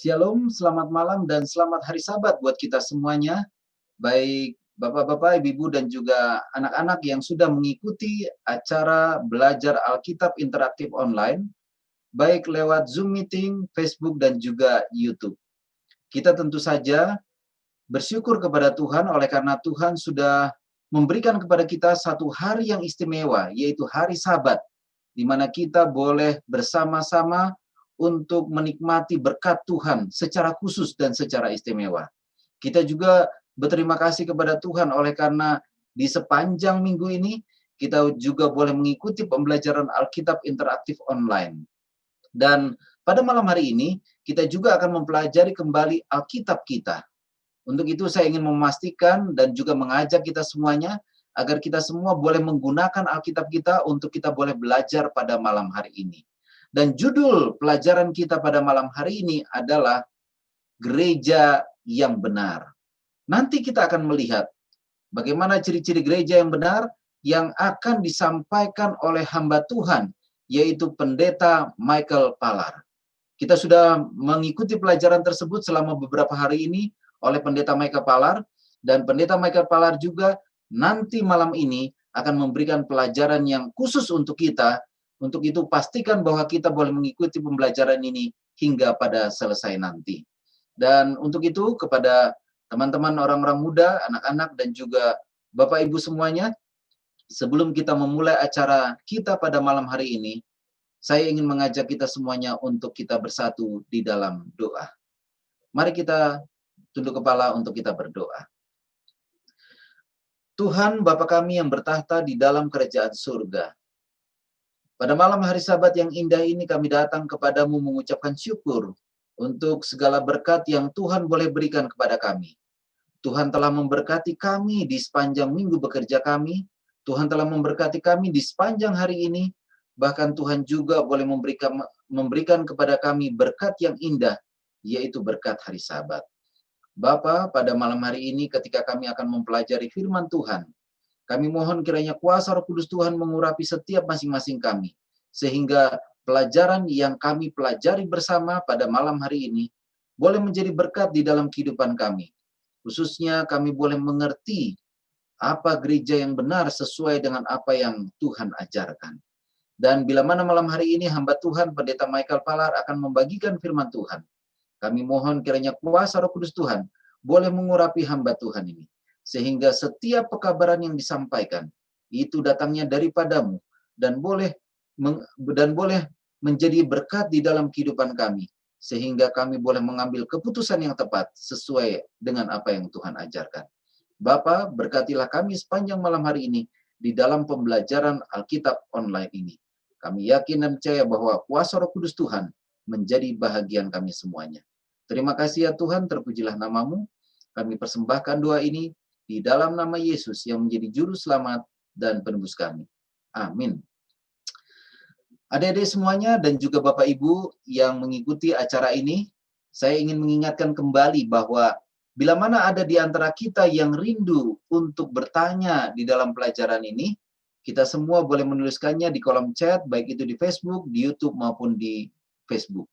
Shalom, selamat malam dan selamat hari Sabat buat kita semuanya. Baik Bapak-bapak, Ibu-ibu dan juga anak-anak yang sudah mengikuti acara belajar Alkitab interaktif online, baik lewat Zoom meeting, Facebook dan juga YouTube. Kita tentu saja bersyukur kepada Tuhan oleh karena Tuhan sudah memberikan kepada kita satu hari yang istimewa, yaitu hari Sabat, di mana kita boleh bersama-sama untuk menikmati berkat Tuhan secara khusus dan secara istimewa. Kita juga berterima kasih kepada Tuhan oleh karena di sepanjang minggu ini kita juga boleh mengikuti pembelajaran Alkitab interaktif online. Dan pada malam hari ini kita juga akan mempelajari kembali Alkitab kita. Untuk itu saya ingin memastikan dan juga mengajak kita semuanya agar kita semua boleh menggunakan Alkitab kita untuk kita boleh belajar pada malam hari ini. Dan judul pelajaran kita pada malam hari ini adalah Gereja yang Benar. Nanti kita akan melihat bagaimana ciri-ciri gereja yang benar yang akan disampaikan oleh hamba Tuhan, yaitu Pendeta Michael Palar. Kita sudah mengikuti pelajaran tersebut selama beberapa hari ini oleh Pendeta Michael Palar, dan Pendeta Michael Palar juga nanti malam ini akan memberikan pelajaran yang khusus untuk kita. Untuk itu pastikan bahwa kita boleh mengikuti pembelajaran ini hingga pada selesai nanti. Dan untuk itu kepada teman-teman orang-orang muda, anak-anak dan juga Bapak Ibu semuanya, sebelum kita memulai acara kita pada malam hari ini, saya ingin mengajak kita semuanya untuk kita bersatu di dalam doa. Mari kita tunduk kepala untuk kita berdoa. Tuhan Bapa kami yang bertahta di dalam kerajaan surga. Pada malam hari Sabat yang indah ini kami datang kepadamu mengucapkan syukur untuk segala berkat yang Tuhan boleh berikan kepada kami. Tuhan telah memberkati kami di sepanjang minggu bekerja kami. Tuhan telah memberkati kami di sepanjang hari ini. Bahkan Tuhan juga boleh memberikan kepada kami berkat yang indah, yaitu berkat hari Sabat. Bapa, pada malam hari ini ketika kami akan mempelajari firman Tuhan, kami mohon kiranya kuasa Roh Kudus Tuhan mengurapi setiap masing-masing kami, sehingga pelajaran yang kami pelajari bersama pada malam hari ini boleh menjadi berkat di dalam kehidupan kami. Khususnya kami boleh mengerti apa gereja yang benar sesuai dengan apa yang Tuhan ajarkan. Dan bila mana malam hari ini hamba Tuhan Pendeta Michael Palar akan membagikan firman Tuhan, kami mohon kiranya kuasa Roh Kudus Tuhan boleh mengurapi hamba Tuhan ini. Sehingga setiap pekabaran yang disampaikan, itu datangnya daripadamu, dan boleh menjadi berkat di dalam kehidupan kami. Sehingga kami boleh mengambil keputusan yang tepat sesuai dengan apa yang Tuhan ajarkan. Bapa, berkatilah kami sepanjang malam hari ini di dalam pembelajaran Alkitab online ini. Kami yakin dan percaya bahwa kuasa Roh Kudus Tuhan menjadi bahagian kami semuanya. Terima kasih ya Tuhan, terpujilah namamu. Kami persembahkan doa ini di dalam nama Yesus yang menjadi juru selamat dan penebus kami. Amin. Adik-adik semuanya dan juga Bapak Ibu yang mengikuti acara ini, saya ingin mengingatkan kembali bahwa bila mana ada di antara kita yang rindu untuk bertanya di dalam pelajaran ini, kita semua boleh menuliskannya di kolom chat, baik itu di Facebook, di YouTube maupun di Facebook.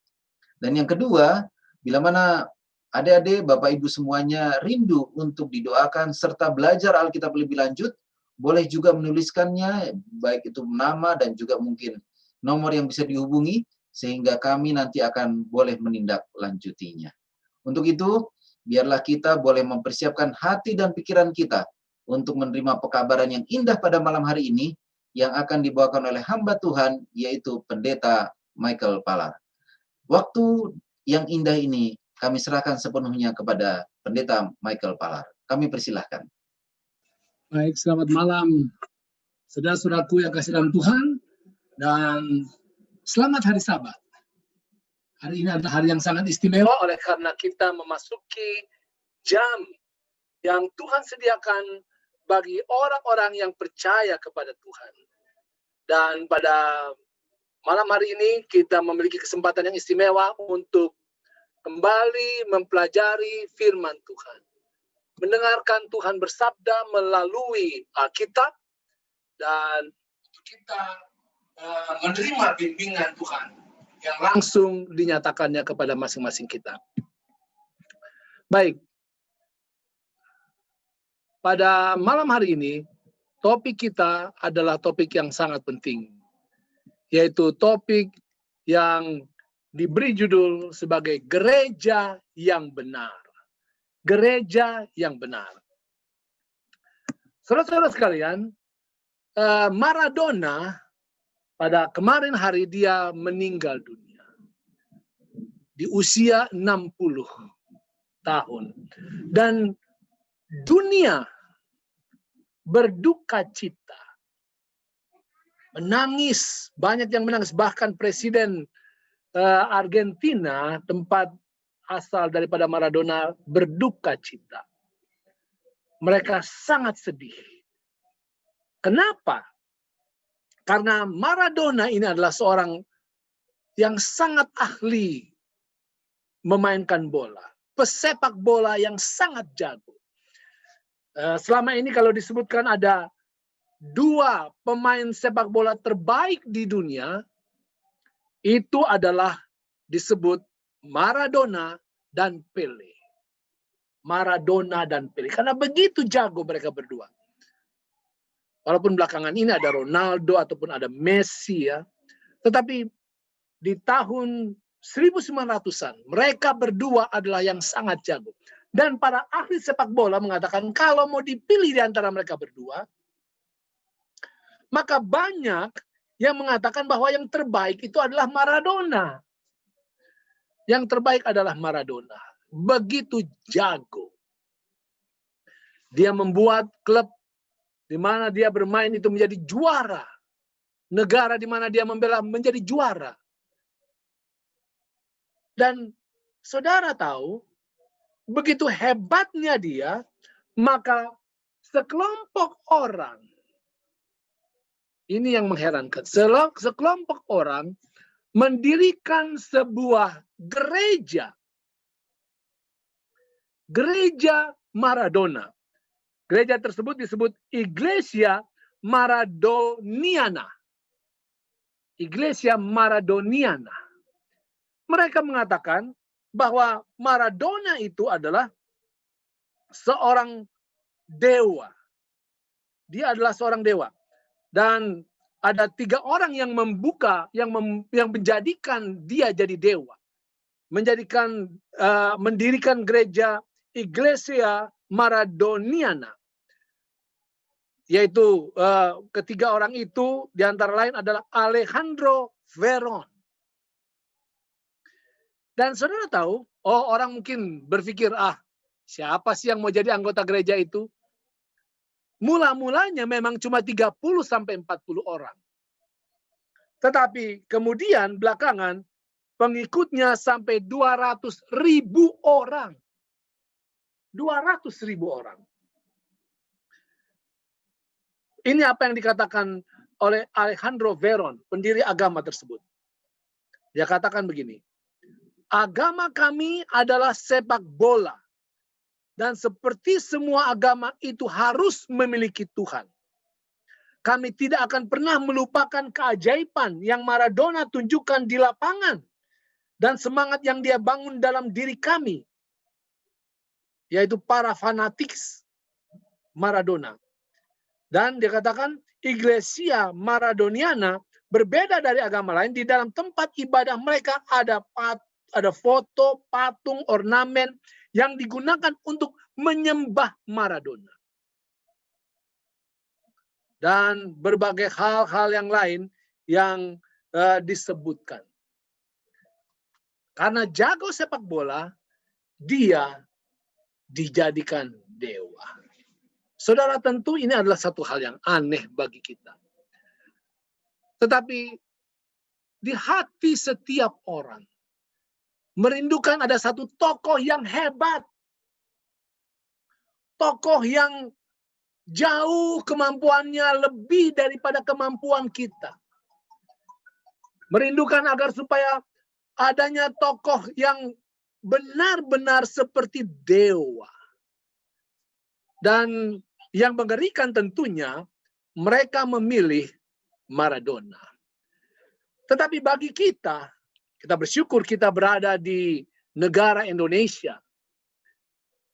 Dan yang kedua, bila mana adik-adik, Bapak Ibu semuanya rindu untuk didoakan serta belajar Alkitab lebih lanjut, boleh juga menuliskannya, baik itu nama dan juga mungkin nomor yang bisa dihubungi, sehingga kami nanti akan boleh menindaklanjutinya. Untuk itu, biarlah kita boleh mempersiapkan hati dan pikiran kita untuk menerima pekabaran yang indah pada malam hari ini, yang akan dibawakan oleh hamba Tuhan, yaitu Pendeta Michael Palar. Waktu yang indah ini kami serahkan sepenuhnya kepada Pendeta Michael Palar. Kami persilahkan. Baik, selamat malam saudara-saudaraku yang kasih dalam Tuhan, dan selamat hari Sabat. Hari ini adalah hari yang sangat istimewa oleh karena kita memasuki jam yang Tuhan sediakan bagi orang-orang yang percaya kepada Tuhan. Dan pada malam hari ini kita memiliki kesempatan yang istimewa untuk kembali mempelajari firman Tuhan. Mendengarkan Tuhan bersabda melalui Alkitab, dan kita menerima bimbingan Tuhan yang langsung dinyatakannya kepada masing-masing kita. Baik, pada malam hari ini, topik kita adalah topik yang sangat penting, yaitu topik yang diberi judul sebagai gereja yang benar. Gereja yang benar. Saudara-saudara sekalian, Maradona pada kemarin hari dia meninggal dunia di usia 60 tahun. Dan dunia berduka cita. Menangis, banyak yang menangis. Bahkan Presiden Argentina, tempat asal daripada Maradona, berduka cita. Mereka sangat sedih. Kenapa? Karena Maradona ini adalah seorang yang sangat ahli memainkan bola. Pesepak bola yang sangat jago. Selama ini kalau disebutkan ada 2 pemain sepak bola terbaik di dunia, itu adalah disebut Maradona dan Pele. Maradona dan Pele. Karena begitu jago mereka berdua. Walaupun belakangan ini ada Ronaldo ataupun ada Messi ya. Tetapi di tahun 1900-an mereka berdua adalah yang sangat jago. Dan para ahli sepak bola mengatakan kalau mau dipilih di antara mereka berdua, maka banyak yang mengatakan bahwa yang terbaik itu adalah Maradona. Yang terbaik adalah Maradona. Begitu jago. Dia membuat klub di mana dia bermain itu menjadi juara. Negara di mana dia membela menjadi juara. Dan saudara tahu, begitu hebatnya dia, maka sekelompok orang, ini yang mengherankan, sekelompok orang mendirikan sebuah gereja. Gereja Maradona. Gereja tersebut disebut Iglesia Maradoniana. Iglesia Maradoniana. Mereka mengatakan bahwa Maradona itu adalah seorang dewa. Dia adalah seorang dewa. Dan ada 3 orang yang membuka, yang menjadikan dia jadi dewa. Mendirikan gereja Iglesia Maradoniana. Yaitu ketiga orang itu diantara lain adalah Alejandro Veron. Dan saudara tahu, orang mungkin berpikir, siapa sih yang mau jadi anggota gereja itu? Mula-mulanya memang cuma 30 sampai 40 orang. Tetapi kemudian belakangan pengikutnya sampai 200.000 orang. 200.000 orang. Ini apa yang dikatakan oleh Alejandro Veron, pendiri agama tersebut. Dia katakan begini, agama kami adalah sepak bola. Dan seperti semua agama itu harus memiliki Tuhan. Kami tidak akan pernah melupakan keajaiban yang Maradona tunjukkan di lapangan. Dan semangat yang dia bangun dalam diri kami. Yaitu para fanatik Maradona. Dan dia katakan, Iglesia Maradoniana berbeda dari agama lain. Di dalam tempat ibadah mereka ada foto, patung, ornamen yang digunakan untuk menyembah Maradona. Dan berbagai hal-hal yang lain yang disebutkan. Karena jago sepak bola, dia dijadikan dewa. Saudara, tentu ini adalah satu hal yang aneh bagi kita. Tetapi di hati setiap orang merindukan ada satu tokoh yang hebat. Tokoh yang jauh kemampuannya lebih daripada kemampuan kita. Merindukan agar supaya adanya tokoh yang benar-benar seperti dewa. Dan yang mengerikan tentunya mereka memilih Maradona. Tetapi bagi kita bersyukur kita berada di negara Indonesia.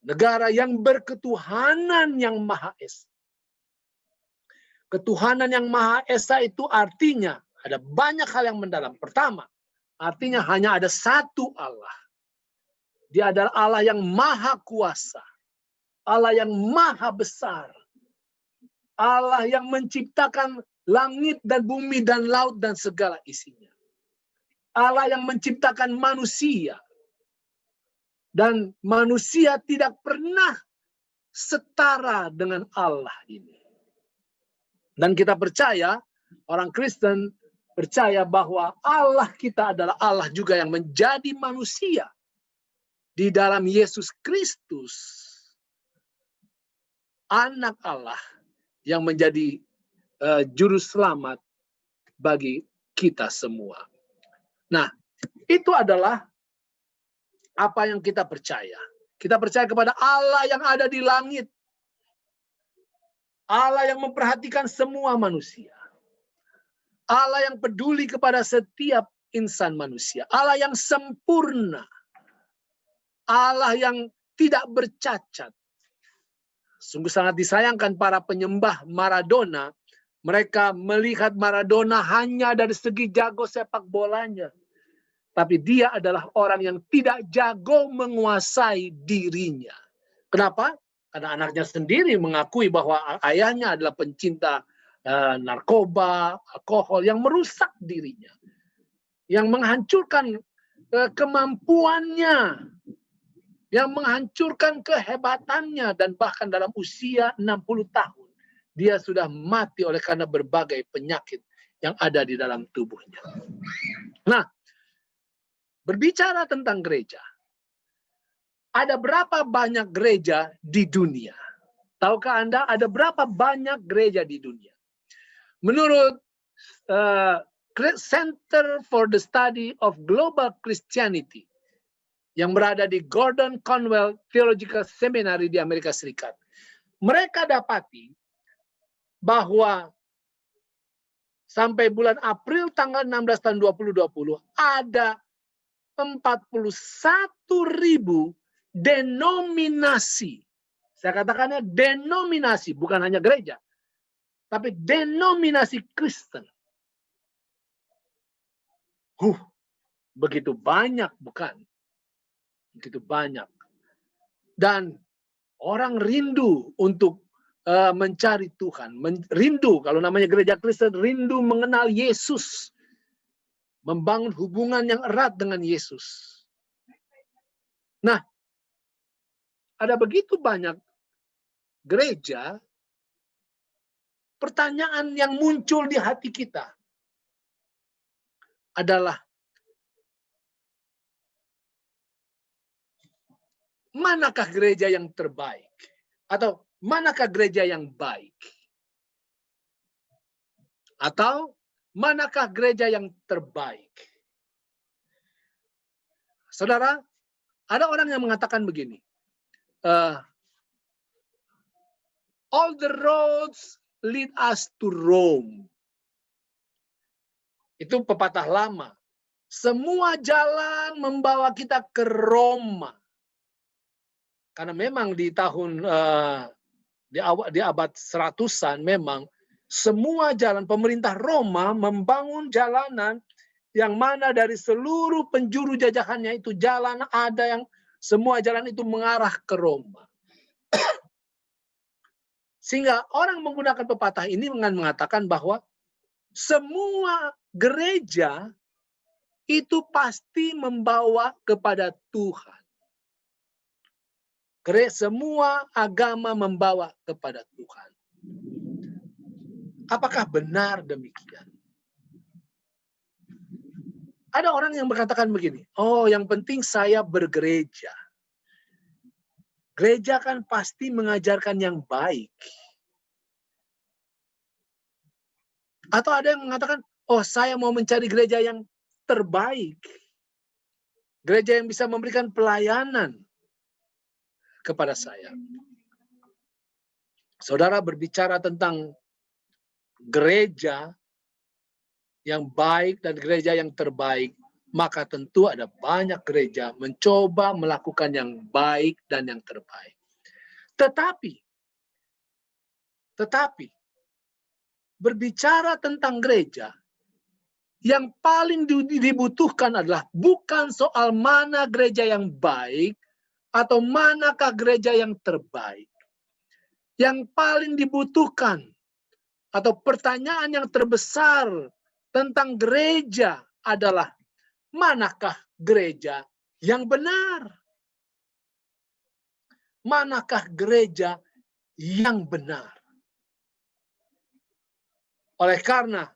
Negara yang berketuhanan yang Maha Esa. Ketuhanan yang Maha Esa itu artinya ada banyak hal yang mendalam. Pertama, artinya hanya ada satu Allah. Dia adalah Allah yang maha kuasa. Allah yang maha besar. Allah yang menciptakan langit dan bumi dan laut dan segala isinya. Allah yang menciptakan manusia. Dan manusia tidak pernah setara dengan Allah ini. Dan kita percaya, orang Kristen percaya bahwa Allah kita adalah Allah juga yang menjadi manusia di dalam Yesus Kristus, anak Allah yang menjadi juru selamat bagi kita semua. Nah, itu adalah apa yang kita percaya. Kita percaya kepada Allah yang ada di langit. Allah yang memperhatikan semua manusia. Allah yang peduli kepada setiap insan manusia. Allah yang sempurna. Allah yang tidak bercacat. Sungguh sangat disayangkan para penyembah Maradona. Mereka melihat Maradona hanya dari segi jago sepak bolanya. Tapi dia adalah orang yang tidak jago menguasai dirinya. Kenapa? Karena anaknya sendiri mengakui bahwa ayahnya adalah pencinta narkoba, alkohol yang merusak dirinya. Yang menghancurkan kemampuannya. Yang menghancurkan kehebatannya. Dan bahkan dalam usia 60 tahun. Dia sudah mati oleh karena berbagai penyakit yang ada di dalam tubuhnya. Nah, berbicara tentang gereja. Ada berapa banyak gereja di dunia? Tahukah Anda ada berapa banyak gereja di dunia? Menurut Center for the Study of Global Christianity yang berada di Gordon Conwell Theological Seminary di Amerika Serikat, mereka dapati bahwa sampai bulan April tanggal 16 tahun 2020 ada 41.000 denominasi. Saya katakannya denominasi, bukan hanya gereja. Tapi denominasi Kristen. Begitu banyak, bukan? Begitu banyak. Dan orang rindu untuk mencari Tuhan. Rindu, kalau namanya gereja Kristen, rindu mengenal Yesus. Membangun hubungan yang erat dengan Yesus. Nah, ada begitu banyak gereja, pertanyaan yang muncul di hati kita adalah, manakah gereja yang terbaik? Atau manakah gereja yang baik? Atau manakah gereja yang terbaik? Saudara, ada orang yang mengatakan begini, all the roads lead us to Rome. Itu pepatah lama. Semua jalan membawa kita ke Roma. Karena memang di tahun di abad 100-an memang semua jalan pemerintah Roma membangun jalanan yang mana dari seluruh penjuru jajahannya itu jalan ada yang semua jalan itu mengarah ke Roma. Sehingga orang menggunakan pepatah ini dengan mengatakan bahwa semua gereja itu pasti membawa kepada Tuhan. Semua agama membawa kepada Tuhan. Apakah benar demikian? Ada orang yang berkatakan begini, oh yang penting saya bergereja. Gereja kan pasti mengajarkan yang baik. Atau ada yang mengatakan, oh saya mau mencari gereja yang terbaik. Gereja yang bisa memberikan pelayanan kepada saya. Saudara berbicara tentang gereja yang baik dan gereja yang terbaik, maka tentu ada banyak gereja mencoba melakukan yang baik dan yang terbaik. Tetapi berbicara tentang gereja, yang paling dibutuhkan adalah bukan soal mana gereja yang baik atau manakah gereja yang terbaik. Yang paling dibutuhkan atau pertanyaan yang terbesar tentang gereja adalah manakah gereja yang benar? Manakah gereja yang benar? Oleh karena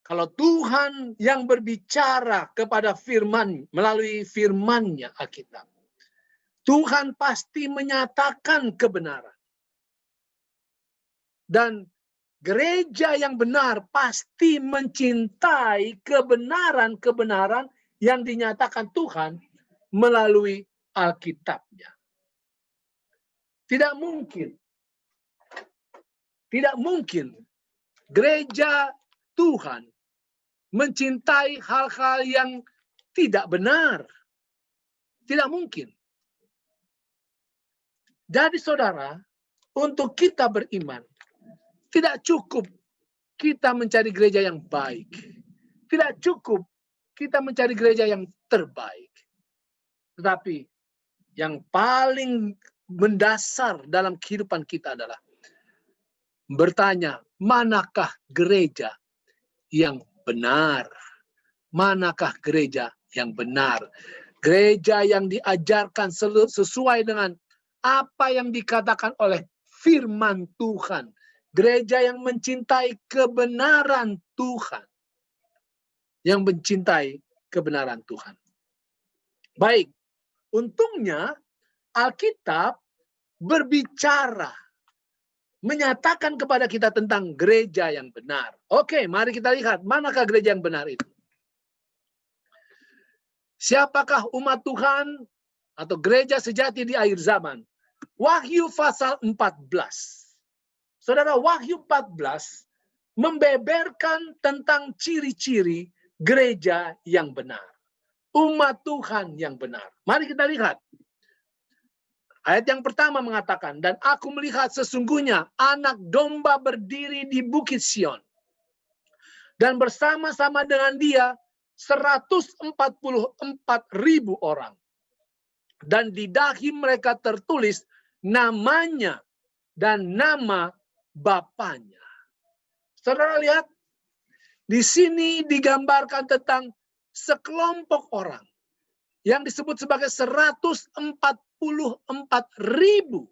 kalau Tuhan yang berbicara kepada firman melalui firman-Nya Alkitab, Tuhan pasti menyatakan kebenaran. Dan gereja yang benar pasti mencintai kebenaran-kebenaran yang dinyatakan Tuhan melalui Alkitab-Nya. Tidak mungkin gereja Tuhan mencintai hal-hal yang tidak benar. Tidak mungkin. Jadi saudara, untuk kita beriman, tidak cukup kita mencari gereja yang baik. Tidak cukup kita mencari gereja yang terbaik. Tetapi yang paling mendasar dalam kehidupan kita adalah bertanya, manakah gereja yang benar? Manakah gereja yang benar? Gereja yang diajarkan sesuai dengan apa yang dikatakan oleh firman Tuhan. Gereja yang mencintai kebenaran Tuhan. Yang mencintai kebenaran Tuhan. Baik, untungnya Alkitab berbicara, menyatakan kepada kita tentang gereja yang benar. Oke, mari kita lihat manakah gereja yang benar itu. Siapakah umat Tuhan atau gereja sejati di akhir zaman? Wahyu pasal 14. Saudara, Wahyu 14 membeberkan tentang ciri-ciri gereja yang benar. Umat Tuhan yang benar. Mari kita lihat. Ayat yang pertama mengatakan, dan aku melihat sesungguhnya anak domba berdiri di Bukit Sion. Dan bersama-sama dengan dia 144.000 orang. Dan di dahi mereka tertulis namanya dan nama Bapanya. Saudara lihat, di sini digambarkan tentang sekelompok orang yang disebut sebagai 144.000.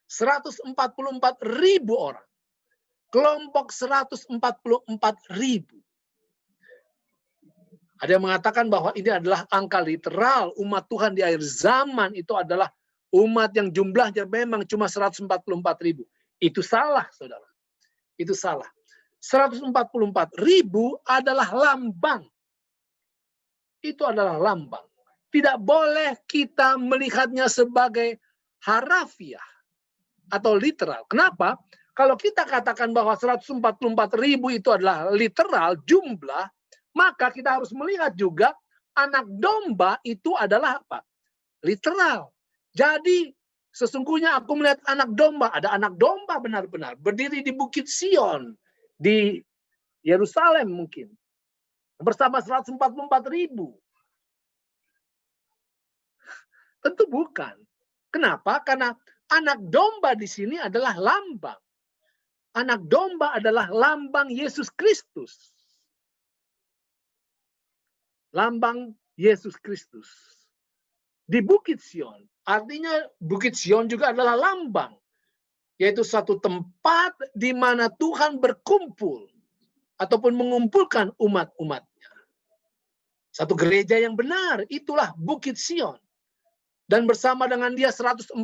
144.000 orang. Kelompok 144.000. Ada yang mengatakan bahwa ini adalah angka literal umat Tuhan di akhir zaman itu adalah umat yang jumlahnya memang cuma 144.000. Itu salah, saudara. Itu salah. 144.000 adalah lambang. Itu adalah lambang. Tidak boleh kita melihatnya sebagai harafiah atau literal. Kenapa? Kalau kita katakan bahwa 144.000 itu adalah literal jumlah, maka kita harus melihat juga anak domba itu adalah apa? Literal. Jadi sesungguhnya aku melihat anak domba, ada anak domba benar-benar berdiri di Bukit Sion di Yerusalem mungkin bersama 144.000. Tentu bukan. Kenapa? Karena anak domba di sini adalah lambang. Anak domba adalah lambang Yesus Kristus. Lambang Yesus Kristus. Di Bukit Sion. Artinya Bukit Sion juga adalah lambang. Yaitu satu tempat di mana Tuhan berkumpul. Ataupun mengumpulkan umat-umatnya. Satu gereja yang benar. Itulah Bukit Sion. Dan bersama dengan dia 144.000.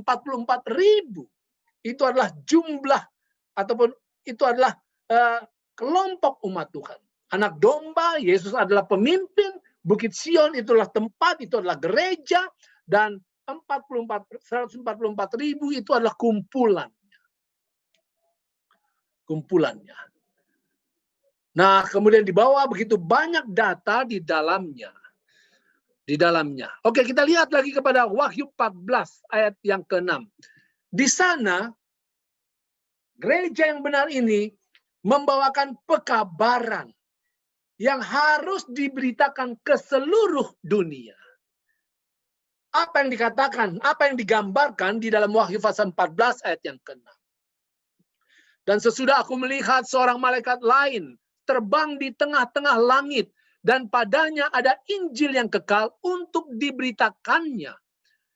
Itu adalah jumlah. Ataupun itu adalah kelompok umat Tuhan. Anak domba, Yesus adalah pemimpin. Bukit Sion itulah tempat, itu adalah gereja, dan 144.000 itu adalah kumpulannya. Kumpulannya. Nah, kemudian di bawah begitu banyak data di dalamnya. di dalamnya. Oke, kita lihat lagi kepada Wahyu 14 ayat yang ke-6. Di sana gereja yang benar ini membawakan pekabaran yang harus diberitakan ke seluruh dunia. Apa yang dikatakan, apa yang digambarkan di dalam Wahyu pasal 14 ayat yang ke-6. Dan sesudah aku melihat seorang malaikat lain terbang di tengah-tengah langit, dan padanya ada Injil yang kekal untuk diberitakannya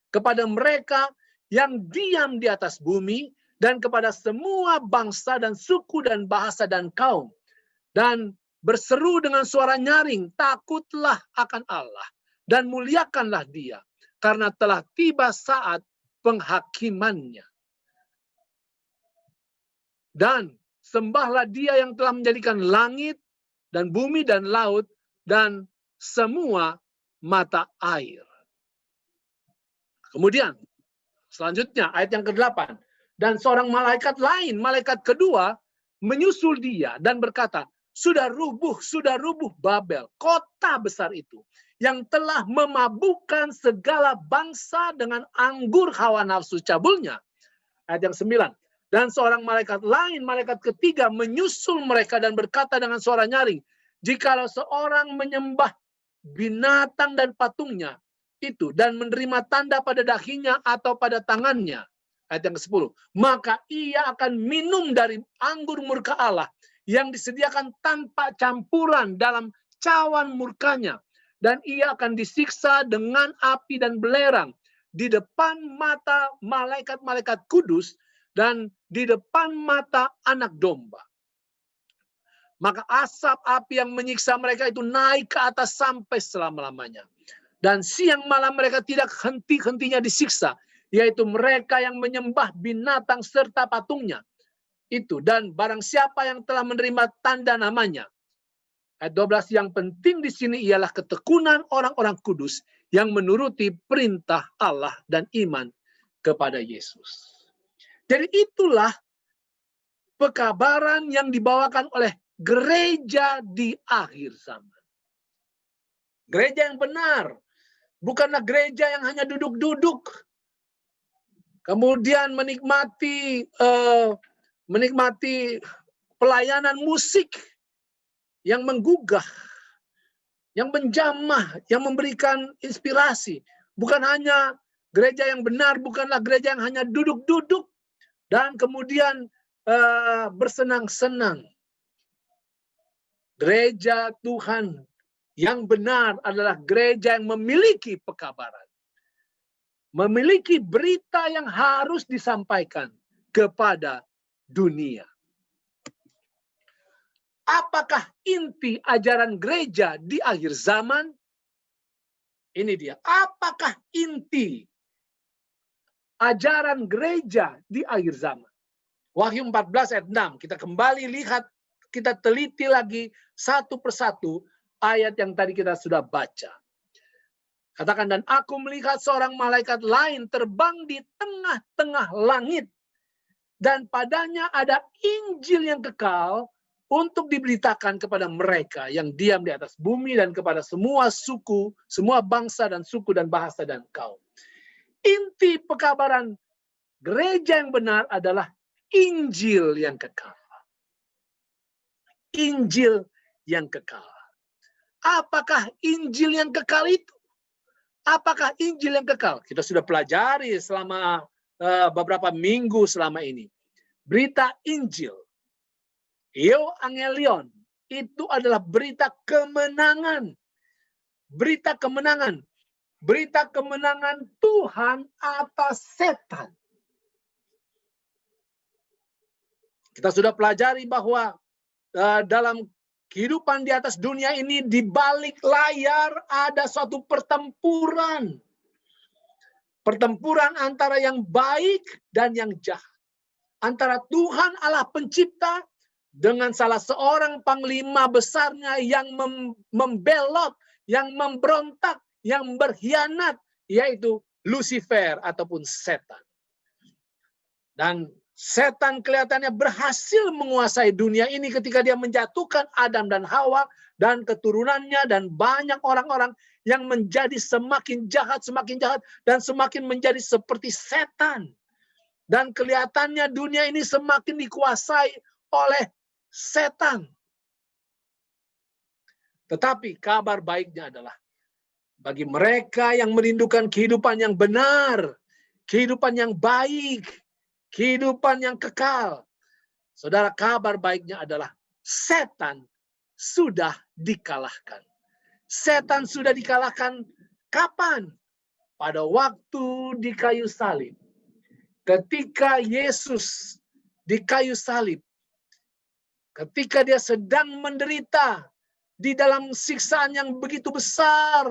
kepada mereka yang diam di atas bumi, dan kepada semua bangsa dan suku dan bahasa dan kaum. Dan berseru dengan suara nyaring, takutlah akan Allah dan muliakanlah Dia, karena telah tiba saat penghakimannya. Dan sembahlah Dia yang telah menjadikan langit dan bumi dan laut dan semua mata air. Kemudian selanjutnya ayat yang ke-8. Dan seorang malaikat lain, malaikat kedua, menyusul Dia dan berkata, sudah rubuh Babel, kota besar itu, yang telah memabukkan segala bangsa dengan anggur hawa nafsu cabulnya. Ayat yang 9. Dan seorang malaikat lain, malaikat ketiga, menyusul mereka dan berkata dengan suara nyaring, jikalau seorang menyembah binatang dan patungnya itu dan menerima tanda pada dahinya atau pada tangannya, ayat yang ke-10, maka ia akan minum dari anggur murka Allah yang disediakan tanpa campuran dalam cawan murkanya, dan ia akan disiksa dengan api dan belerang di depan mata malaikat-malaikat kudus dan di depan mata anak domba. Maka asap api yang menyiksa mereka itu naik ke atas sampai selama-lamanya. Dan siang malam mereka tidak henti-hentinya disiksa, yaitu mereka yang menyembah binatang serta patungnya itu, dan barang siapa yang telah menerima tanda namanya. Ayat 12, yang penting di sini ialah ketekunan orang-orang kudus yang menuruti perintah Allah dan iman kepada Yesus. Jadi itulah pekabaran yang dibawakan oleh gereja di akhir zaman. Gereja yang benar, bukanlah gereja yang hanya duduk-duduk, kemudian menikmati pelayanan musik yang menggugah, yang menjamah, yang memberikan inspirasi. Bukan hanya gereja yang benar, bukanlah gereja yang hanya duduk-duduk dan kemudian bersenang-senang. Gereja Tuhan yang benar adalah gereja yang memiliki pekabaran, memiliki berita yang harus disampaikan kepada dunia. Apakah inti ajaran gereja di akhir zaman? Ini dia. Apakah inti ajaran gereja di akhir zaman? Wahyu 14 ayat 6. Kita kembali lihat, kita teliti lagi satu persatu ayat yang tadi kita sudah baca. Katakan, dan aku melihat seorang malaikat lain terbang di tengah-tengah langit, dan padanya ada Injil yang kekal untuk diberitakan kepada mereka yang diam di atas bumi dan kepada semua suku, semua bangsa dan suku dan bahasa dan kaum. Inti pekabaran gereja yang benar adalah Injil yang kekal. Injil yang kekal. Apakah Injil yang kekal itu? Apakah Injil yang kekal? Kita sudah pelajari selama beberapa minggu selama ini. Berita Injil, Euangelion, itu adalah berita kemenangan. Berita kemenangan. Berita kemenangan Tuhan atas setan. Kita sudah pelajari bahwa dalam kehidupan di atas dunia ini, di balik layar ada suatu pertempuran. Pertempuran antara yang baik dan yang jahat. Antara Tuhan Allah pencipta dengan salah seorang panglima besarnya yang membelot, yang memberontak, yang berkhianat, yaitu Lucifer ataupun setan. Dan Setan kelihatannya berhasil menguasai dunia ini ketika dia menjatuhkan Adam dan Hawa dan keturunannya dan banyak orang-orang yang menjadi semakin jahat, dan semakin menjadi seperti setan. Dan kelihatannya dunia ini semakin dikuasai oleh setan. Tetapi kabar baiknya adalah bagi mereka yang merindukan kehidupan yang benar, kehidupan yang baik, kehidupan yang kekal. Saudara, kabar baiknya adalah setan sudah dikalahkan. Setan sudah dikalahkan kapan? Pada waktu di kayu salib. Ketika Yesus di kayu salib, ketika dia sedang menderita di dalam siksaan yang begitu besar,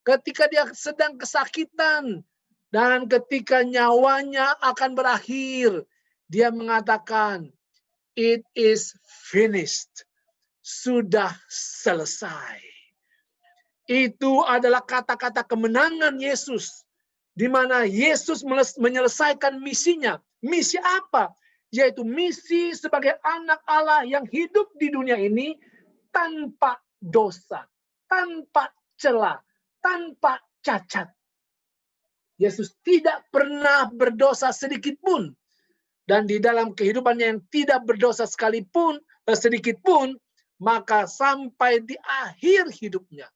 ketika dia sedang kesakitan, dan ketika nyawanya akan berakhir, dia mengatakan, "It is finished." Sudah selesai. Itu adalah kata-kata kemenangan Yesus, di mana Yesus menyelesaikan misinya. Misi apa? Yaitu misi sebagai anak Allah yang hidup di dunia ini tanpa dosa, tanpa celah, tanpa cacat. Yesus tidak pernah berdosa sedikit pun. Dan di dalam kehidupannya yang tidak berdosa sekalipun, sedikit pun, maka sampai di akhir hidupnya,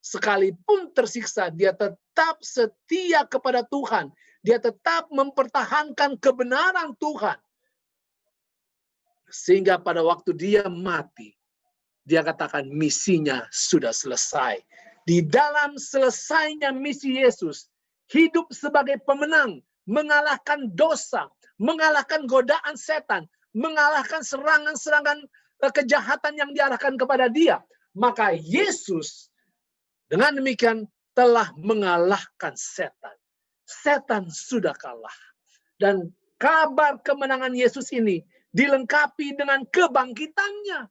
sekalipun tersiksa, dia tetap setia kepada Tuhan. Dia tetap mempertahankan kebenaran Tuhan. Sehingga pada waktu dia mati, dia katakan misinya sudah selesai. Di dalam selesainya misi Yesus, hidup sebagai pemenang, mengalahkan dosa, mengalahkan godaan setan, mengalahkan serangan-serangan kejahatan yang diarahkan kepada dia. Maka Yesus dengan demikian telah mengalahkan setan. Setan sudah kalah. Dan kabar kemenangan Yesus ini dilengkapi dengan kebangkitannya.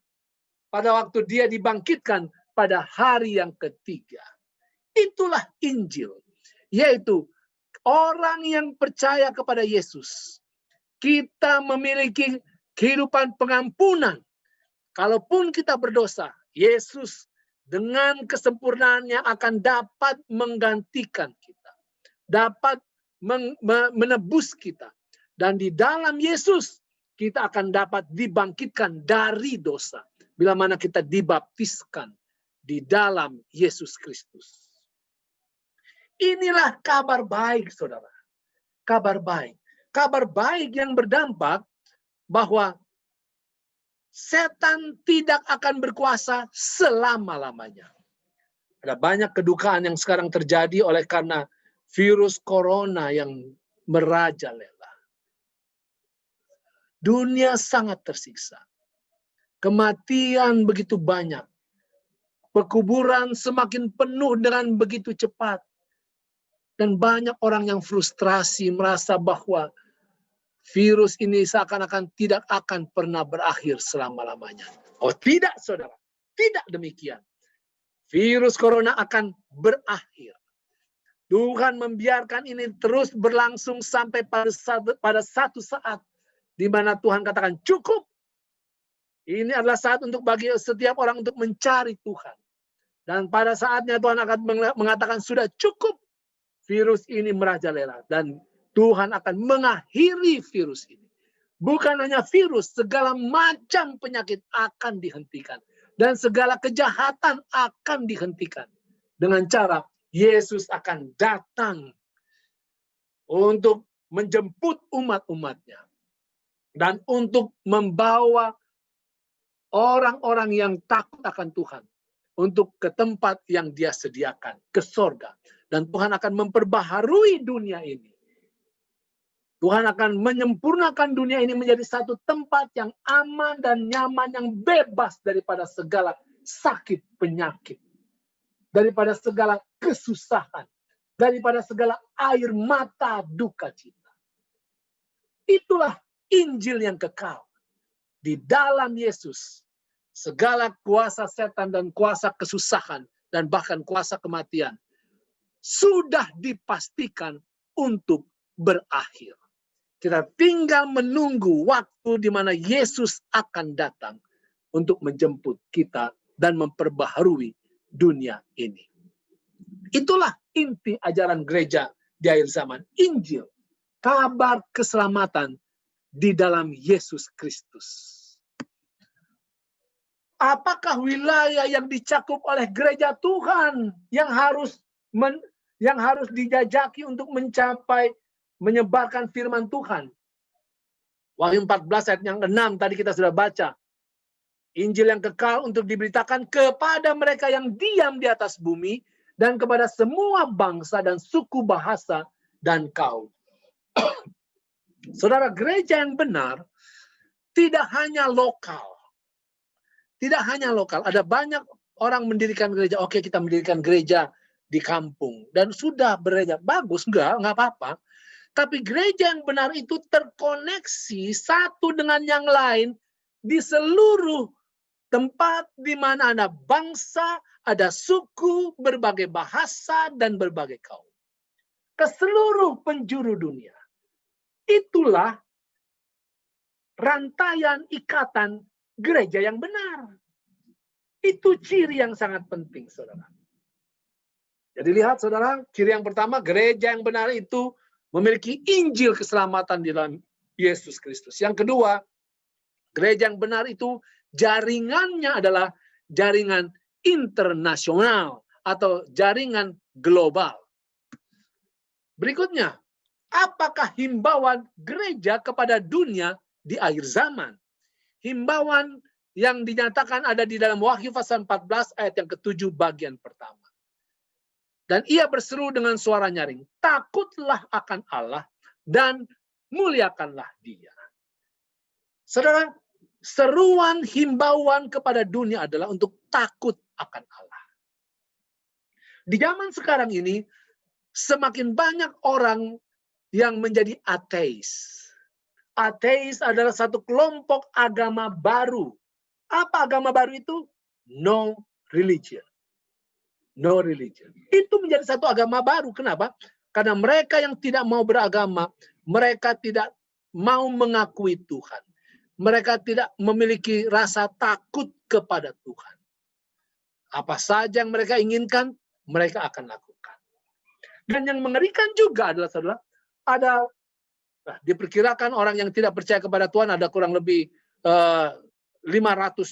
Pada waktu dia dibangkitkan pada hari yang ketiga. Itulah Injil. Yaitu orang yang percaya kepada Yesus. Kita memiliki kehidupan pengampunan. Kalaupun kita berdosa, Yesus dengan kesempurnaannya akan dapat menggantikan kita. Dapat menebus kita. Dan di dalam Yesus, kita akan dapat dibangkitkan dari dosa. Bila mana kita dibaptiskan di dalam Yesus Kristus. Inilah kabar baik, saudara. Kabar baik. Kabar baik yang berdampak bahwa setan tidak akan berkuasa selama-lamanya. Ada banyak kedukaan yang sekarang terjadi oleh karena virus corona yang merajalela. Dunia sangat tersiksa. Kematian begitu banyak. Pekuburan semakin penuh dengan begitu cepat. Dan banyak orang yang frustrasi merasa bahwa virus ini seakan-akan tidak akan pernah berakhir selama-lamanya. Oh tidak, saudara. Tidak demikian. Virus corona akan berakhir. Tuhan membiarkan ini terus berlangsung sampai pada satu saat di mana Tuhan katakan cukup. Ini adalah saat untuk bagi setiap orang untuk mencari Tuhan. Dan pada saatnya Tuhan akan mengatakan sudah cukup. Virus ini merajalela dan Tuhan akan mengakhiri virus ini. Bukan hanya virus, segala macam penyakit akan dihentikan. Dan segala kejahatan akan dihentikan. Dengan cara Yesus akan datang untuk menjemput umat-umatnya. Dan untuk membawa orang-orang yang takut akan Tuhan. Untuk ke tempat yang dia sediakan, ke sorga. Dan Tuhan akan memperbaharui dunia ini. Tuhan akan menyempurnakan dunia ini menjadi satu tempat yang aman dan nyaman, yang bebas daripada segala sakit penyakit. Daripada segala kesusahan. Daripada segala air mata duka cita. Itulah Injil yang kekal. Di dalam Yesus, segala kuasa setan dan kuasa kesusahan dan bahkan kuasa kematian sudah dipastikan untuk berakhir. Kita tinggal menunggu waktu di mana Yesus akan datang untuk menjemput kita dan memperbaharui dunia ini. Itulah inti ajaran gereja di akhir zaman. Injil, kabar keselamatan di dalam Yesus Kristus. Apakah wilayah yang dicakup oleh gereja Tuhan yang harus dijajaki untuk mencapai menyebarkan firman Tuhan? Wahyu 14 ayat yang 6 tadi kita sudah baca. Injil yang kekal untuk diberitakan kepada mereka yang diam di atas bumi dan kepada semua bangsa dan suku, bahasa dan kaum. Saudara, gereja yang benar tidak hanya lokal. Tidak hanya lokal, ada banyak orang mendirikan gereja. Oke, kita mendirikan gereja di kampung dan sudah bereja. Bagus, enggak apa-apa. Tapi gereja yang benar itu terkoneksi satu dengan yang lain di seluruh tempat di mana ada bangsa, ada suku, berbagai bahasa, dan berbagai kaum. Ke seluruh penjuru dunia. Itulah rantaian ikatan gereja yang benar. Itu ciri yang sangat penting, saudara. Jadi lihat, saudara, ciri yang pertama, gereja yang benar itu memiliki Injil keselamatan di dalam Yesus Kristus. Yang kedua, gereja yang benar itu jaringannya adalah jaringan internasional atau jaringan global. Berikutnya, apakah himbauan gereja kepada dunia di akhir zaman? Himbauan yang dinyatakan ada di dalam Wahyu pasal 14 ayat yang ke-7 bagian pertama. Dan ia berseru dengan suara nyaring, takutlah akan Allah dan muliakanlah Dia. Saudara, seruan himbauan kepada dunia adalah untuk takut akan Allah. Di zaman sekarang ini, semakin banyak orang yang menjadi ateis. Ateis adalah satu kelompok agama baru. Apa agama baru itu? No religion. No religion. Itu menjadi satu agama baru. Kenapa? Karena mereka yang tidak mau beragama, mereka tidak mau mengakui Tuhan. Mereka tidak memiliki rasa takut kepada Tuhan. Apa saja yang mereka inginkan, mereka akan lakukan. Dan yang mengerikan juga adalah, saudara, diperkirakan orang yang tidak percaya kepada Tuhan ada kurang lebih 500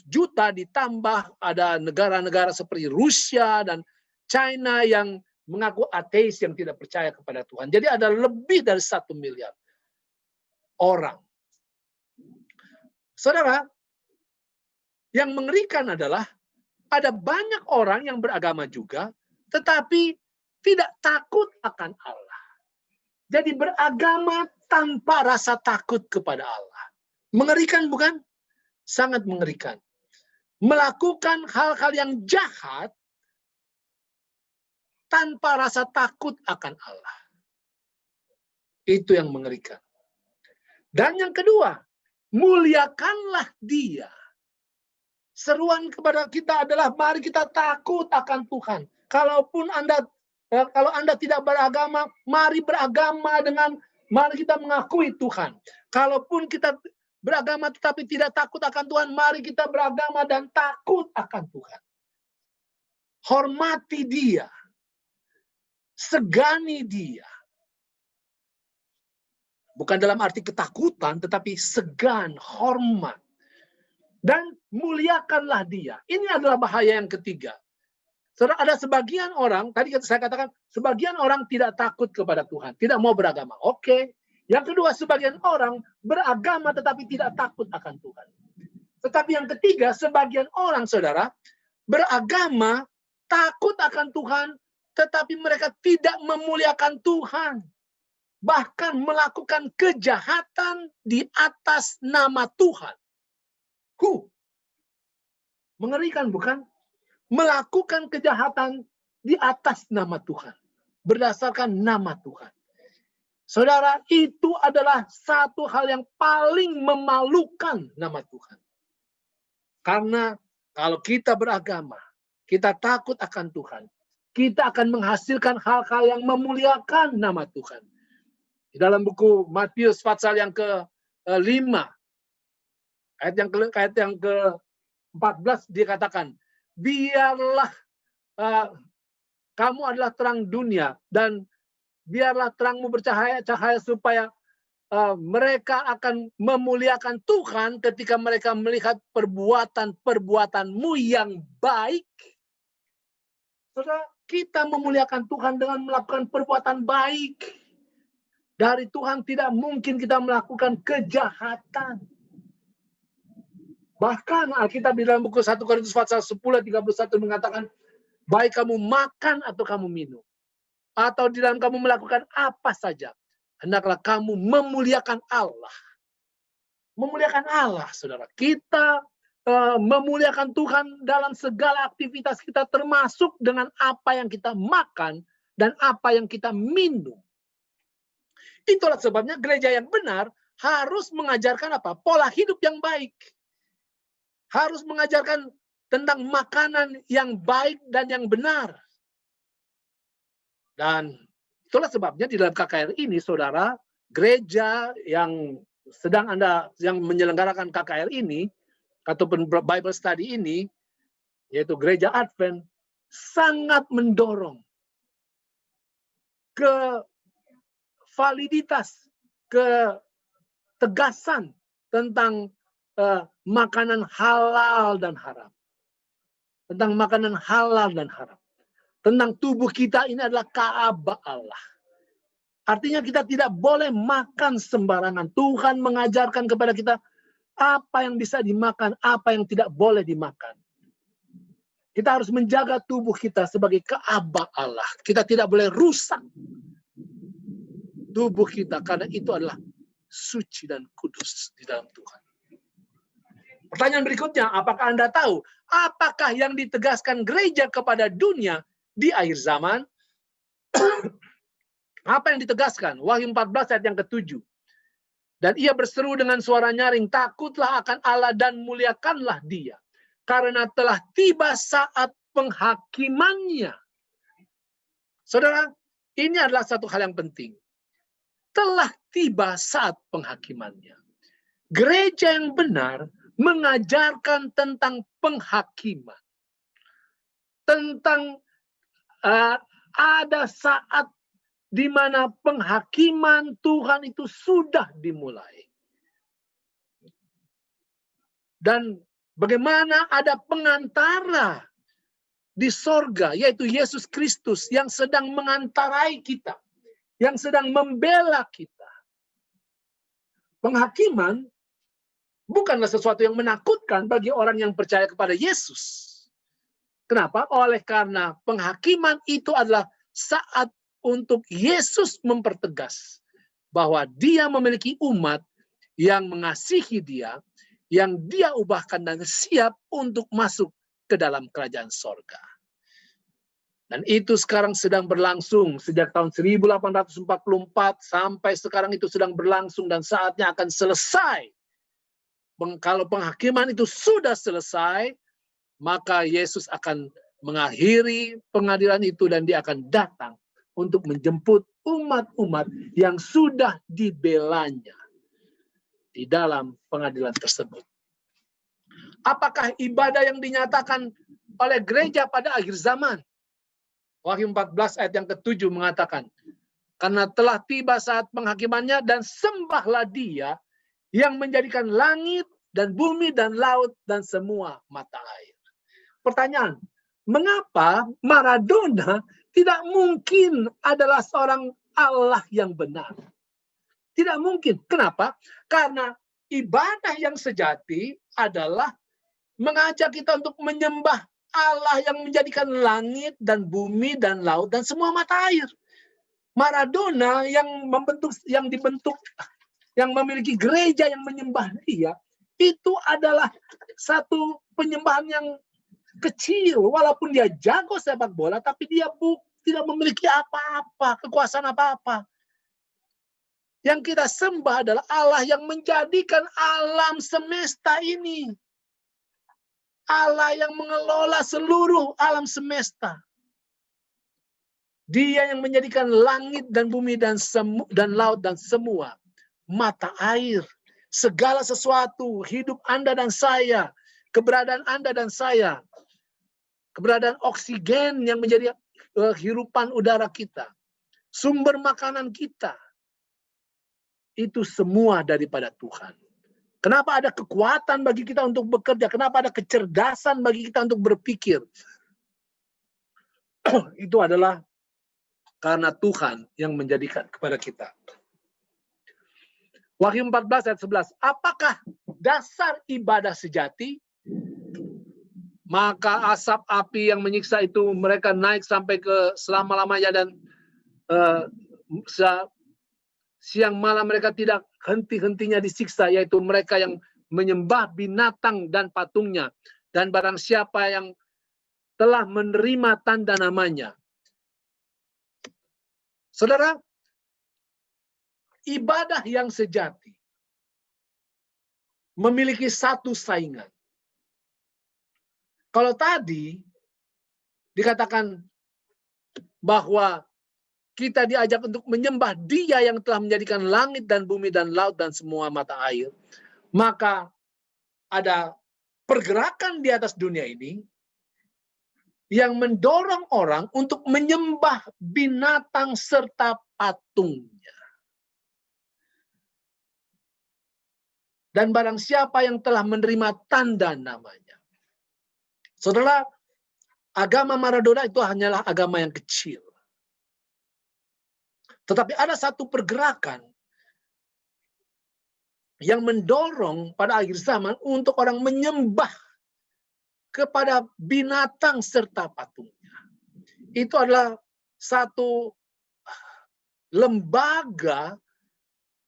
juta, ditambah ada negara-negara seperti Rusia dan China yang mengaku ateis yang tidak percaya kepada Tuhan. Jadi ada lebih dari 1 miliar orang. Saudara, yang mengerikan adalah ada banyak orang yang beragama juga, tetapi tidak takut akan Allah. Jadi beragama tanpa rasa takut kepada Allah. Mengerikan bukan? Sangat mengerikan. Melakukan hal-hal yang jahat tanpa rasa takut akan Allah. Itu yang mengerikan. Dan yang kedua, muliakanlah Dia. Seruan kepada kita adalah mari kita takut akan Tuhan. Kalau Anda tidak beragama, mari beragama mari kita mengakui Tuhan. Kalaupun kita beragama tetapi tidak takut akan Tuhan, mari kita beragama dan takut akan Tuhan. Hormati Dia. Segani Dia. Bukan dalam arti ketakutan, tetapi segan, hormat. Dan muliakanlah Dia. Ini adalah bahaya yang ketiga. Saudara, ada sebagian orang, tadi saya katakan, sebagian orang tidak takut kepada Tuhan, tidak mau beragama. Oke. Yang kedua, sebagian orang beragama tetapi tidak takut akan Tuhan. Tetapi yang ketiga, sebagian orang, saudara, beragama, takut akan Tuhan, tetapi mereka tidak memuliakan Tuhan. Bahkan melakukan kejahatan di atas nama Tuhan. Mengerikan bukan? Melakukan kejahatan di atas nama Tuhan. Berdasarkan nama Tuhan. Saudara, itu adalah satu hal yang paling memalukan nama Tuhan. Karena kalau kita beragama, kita takut akan Tuhan, kita akan menghasilkan hal-hal yang memuliakan nama Tuhan. Di dalam buku Matius pasal yang ke-5, ayat yang ke-14 dikatakan, biarlah kamu adalah terang dunia, dan biarlah terangmu bercahaya supaya mereka akan memuliakan Tuhan ketika mereka melihat perbuatan-perbuatanmu yang baik. Saudara, kita memuliakan Tuhan dengan melakukan perbuatan baik. Dari Tuhan tidak mungkin kita melakukan kejahatan. Bahkan Alkitab di dalam buku 1 Korintus pasal 10 ayat 31 mengatakan, baik kamu makan atau kamu minum, atau di dalam kamu melakukan apa saja, hendaklah kamu memuliakan Allah. Memuliakan Allah, saudara. Kita memuliakan Tuhan dalam segala aktivitas kita, termasuk dengan apa yang kita makan dan apa yang kita minum. Itulah sebabnya gereja yang benar harus mengajarkan apa? Pola hidup yang baik. Harus mengajarkan tentang makanan yang baik dan yang benar. Dan itulah sebabnya di dalam KKR ini, saudara, gereja yang sedang yang menyelenggarakan KKR ini, ataupun Bible Study ini, yaitu gereja Advent, sangat mendorong ke validitas, ketegasan tentang makanan halal dan haram. Tentang makanan halal dan haram. Tentang tubuh kita ini adalah Ka'bah Allah. Artinya kita tidak boleh makan sembarangan. Tuhan mengajarkan kepada kita apa yang bisa dimakan, apa yang tidak boleh dimakan. Kita harus menjaga tubuh kita sebagai Ka'bah Allah. Kita tidak boleh rusak tubuh kita, karena itu adalah suci dan kudus di dalam Tuhan. Pertanyaan berikutnya, apakah Anda tahu apakah yang ditegaskan gereja kepada dunia di akhir zaman? Apa yang ditegaskan? Wahyu 14 ayat yang ke-7. Dan ia berseru dengan suara nyaring, takutlah akan Allah dan muliakanlah Dia, karena telah tiba saat penghakimannya. Saudara, ini adalah satu hal yang penting. Telah tiba saat penghakimannya. Gereja yang benar mengajarkan tentang penghakiman. Tentang ada saat di mana penghakiman Tuhan itu sudah dimulai. Dan bagaimana ada pengantara di sorga, yaitu Yesus Kristus yang sedang mengantarai kita, yang sedang membela kita. Penghakiman bukanlah sesuatu yang menakutkan bagi orang yang percaya kepada Yesus. Kenapa? Oleh karena penghakiman itu adalah saat untuk Yesus mempertegas bahwa Dia memiliki umat yang mengasihi Dia, yang Dia ubahkan dan siap untuk masuk ke dalam kerajaan sorga. Dan itu sekarang sedang berlangsung sejak tahun 1844 sampai sekarang itu sedang berlangsung dan saatnya akan selesai. Kalau penghakiman itu sudah selesai, maka Yesus akan mengakhiri pengadilan itu dan Dia akan datang untuk menjemput umat-umat yang sudah dibelanya di dalam pengadilan tersebut. Apakah ibadah yang dinyatakan oleh gereja pada akhir zaman? Wahyu 14 ayat yang ke-7 mengatakan, karena telah tiba saat penghakimannya dan sembahlah Dia yang menjadikan langit dan bumi dan laut dan semua mata air. Pertanyaan, mengapa Maradona tidak mungkin adalah seorang Allah yang benar? Tidak mungkin. Kenapa? Karena ibadah yang sejati adalah mengajak kita untuk menyembah Allah yang menjadikan langit dan bumi dan laut dan semua mata air. Maradona yang dibentuk, yang memiliki gereja yang menyembah Dia, itu adalah satu penyembahan yang kecil. Walaupun dia jago sepak bola, tapi dia tidak memiliki apa-apa, kekuasaan apa-apa. Yang kita sembah adalah Allah yang menjadikan alam semesta ini. Allah yang mengelola seluruh alam semesta. Dia yang menjadikan langit dan bumi dan laut dan semua mata air. Segala sesuatu, hidup Anda dan saya, keberadaan Anda dan saya, keberadaan oksigen yang menjadi hirupan udara kita, sumber makanan kita, itu semua daripada Tuhan. Kenapa ada kekuatan bagi kita untuk bekerja? Kenapa ada kecerdasan bagi kita untuk berpikir? Itu adalah karena Tuhan yang menjadikan kepada kita. Wahyu 14 ayat 11. Apakah dasar ibadah sejati? Maka asap api yang menyiksa itu mereka naik sampai ke selama-lamanya dan siang malam mereka tidak henti-hentinya disiksa, yaitu mereka yang menyembah binatang dan patungnya, dan barang siapa yang telah menerima tanda namanya. Saudara, ibadah yang sejati memiliki satu saingan. Kalau tadi dikatakan bahwa kita diajak untuk menyembah Dia yang telah menjadikan langit dan bumi dan laut dan semua mata air, maka ada pergerakan di atas dunia ini yang mendorong orang untuk menyembah binatang serta patungnya. Dan barang siapa yang telah menerima tanda namanya. Saudara, agama Maradona itu hanyalah agama yang kecil. Tetapi ada satu pergerakan yang mendorong pada akhir zaman untuk orang menyembah kepada binatang serta patungnya. Itu adalah satu lembaga,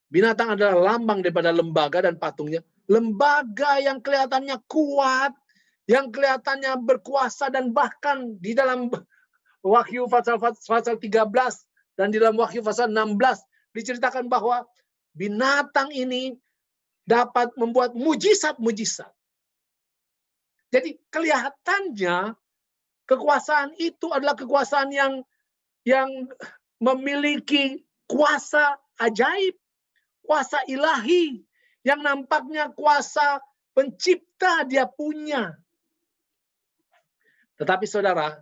binatang adalah lambang daripada lembaga dan patungnya. Lembaga yang kelihatannya kuat, yang kelihatannya berkuasa, dan bahkan di dalam Wahyu pasal 13 dan di dalam Wahyu pasal 16 diceritakan bahwa binatang ini dapat membuat mujizat-mujizat. Jadi kelihatannya kekuasaan itu adalah kekuasaan yang memiliki kuasa ajaib, kuasa ilahi, yang nampaknya kuasa pencipta dia punya. Tetapi saudara,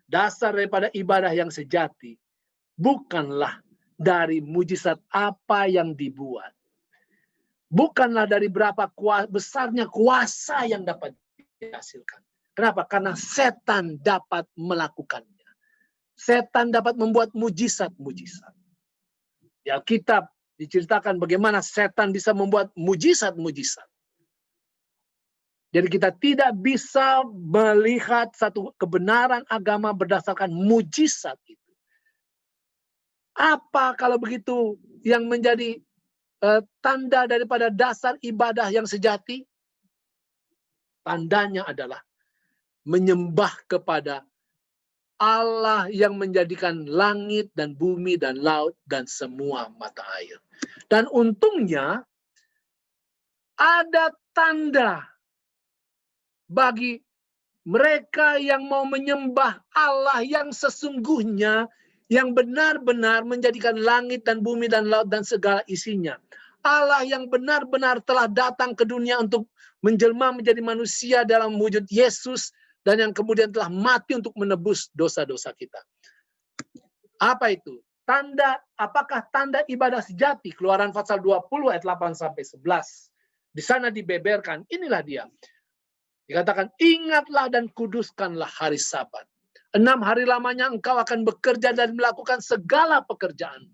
dasar daripada ibadah yang sejati bukanlah dari mujizat apa yang dibuat. Bukanlah dari berapa besarnya kuasa yang dapat dihasilkan. Kenapa? Karena setan dapat melakukannya. Setan dapat membuat mujizat-mujizat. Di Alkitab diceritakan bagaimana setan bisa membuat mujizat-mujizat. Jadi kita tidak bisa melihat satu kebenaran agama berdasarkan mujizat itu. Apa kalau begitu yang menjadi tanda daripada dasar ibadah yang sejati? Tandanya adalah menyembah kepada Allah yang menjadikan langit dan bumi dan laut dan semua mata air. Dan untungnya ada tanda bagi mereka yang mau menyembah Allah yang sesungguhnya, yang benar-benar menjadikan langit dan bumi dan laut dan segala isinya. Allah yang benar-benar telah datang ke dunia untuk menjelma menjadi manusia dalam wujud Yesus, dan yang kemudian telah mati untuk menebus dosa-dosa kita. Apa itu? Apakah tanda ibadah sejati? Keluaran pasal 20 ayat 8 sampai 11. Di sana dibeberkan, inilah dia. Dikatakan, ingatlah dan kuduskanlah hari Sabat. 6 hari lamanya engkau akan bekerja dan melakukan segala pekerjaan.